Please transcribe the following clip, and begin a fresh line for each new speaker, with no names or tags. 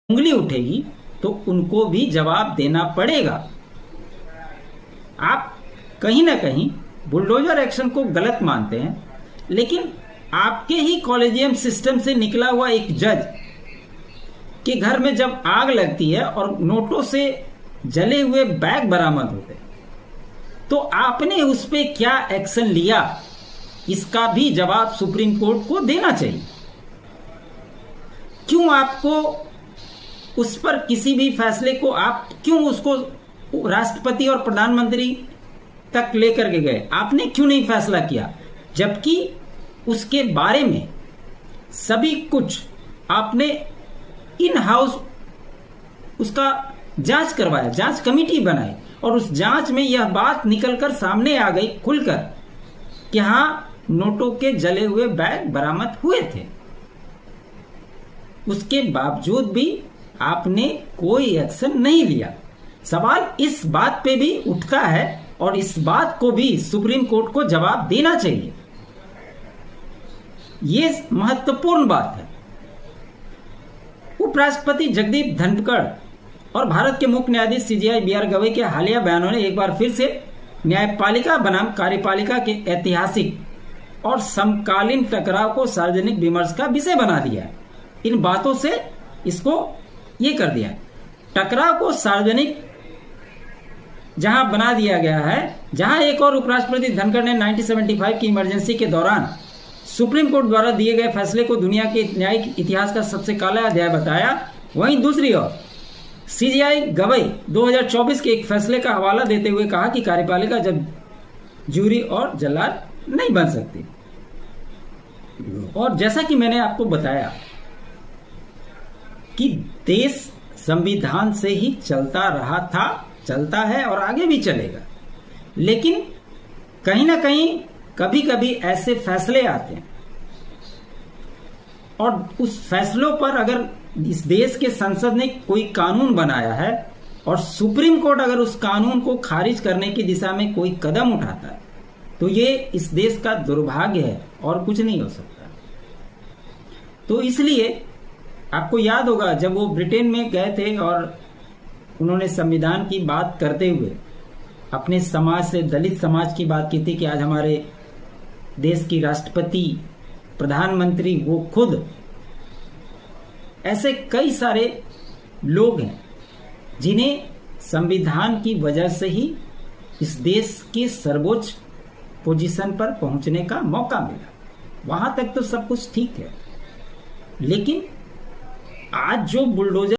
उंगली उठेगी तो उनको भी जवाब देना पड़ेगा। आप कहीं ना कहीं बुलडोजर एक्शन को गलत मानते हैं, लेकिन आपके ही कॉलेजियम सिस्टम से निकला हुआ एक जज के घर में जब आग लगती है और नोटों से जले हुए बैग बरामद होते हैं, तो आपने उस पर क्या एक्शन लिया, इसका भी जवाब सुप्रीम कोर्ट को देना चाहिए। क्यों आपको उस पर किसी भी फैसले को आप क्यों उसको राष्ट्रपति और प्रधानमंत्री तक लेकर के गए? आपने क्यों नहीं फैसला किया, जबकि उसके बारे में सभी कुछ आपने इन हाउस उसका जांच करवाया, जांच कमेटी बनाई, और उस जांच में यह बात निकलकर सामने आ गई खुलकर कि हां, नोटों के जले हुए बैग बरामद हुए थे। उसके बावजूद भी आपने कोई एक्शन नहीं लिया। सवाल इस बात पे भी उठता है और इस बात को भी सुप्रीम कोर्ट को जवाब देना चाहिए। ये महत्वपूर्ण बात है। उपराष्ट्रपति जगदीप धनखड़ और भारत के मुख्य न्यायाधीश सीजेआई बी आर गवई के हालिया बयानों ने एक बार फिर से न्यायपालिका बनाम कार्यपालिका के ऐतिहासिक और समकालीन टकराव को सार्वजनिक विमर्श का विषय बना दिया है। इन बातों से इसको ये कर दिया, टकराव को सार्वजनिक जहां बना दिया गया है, जहां एक और उपराष्ट्रपति धनखड़ ने 1975 की इमरजेंसी के दौरान सुप्रीम कोर्ट द्वारा दिए गए फैसले को दुनिया के न्यायिक इतिहास का सबसे काला अध्याय बताया, वहीं दूसरी ओर सीजेआई गवई 2024 के एक फैसले का हवाला देते हुए कहा कि कार्यपालिका जब जूरी और जल्लाद नहीं बन सकती। और जैसा कि मैंने आपको बताया कि देश संविधान से ही चलता रहा था, चलता है और आगे भी चलेगा, लेकिन कहीं ना कहीं कभी कभी ऐसे फैसले आते हैं और उस फैसलों पर अगर इस देश के संसद ने कोई कानून बनाया है और सुप्रीम कोर्ट अगर उस कानून को खारिज करने की दिशा में कोई कदम उठाता है, तो ये इस देश का दुर्भाग्य है और कुछ नहीं हो सकता। तो इसलिए आपको याद होगा जब वो ब्रिटेन में गए थे और उन्होंने संविधान की बात करते हुए अपने समाज से, दलित समाज की बात की थी कि आज हमारे देश की राष्ट्रपति, प्रधानमंत्री, वो खुद, ऐसे कई सारे लोग हैं जिन्हें संविधान की वजह से ही इस देश के सर्वोच्च पोजीशन पर पहुंचने का मौका मिला। वहां तक तो सब कुछ ठीक है, लेकिन आज जो बुलडोजर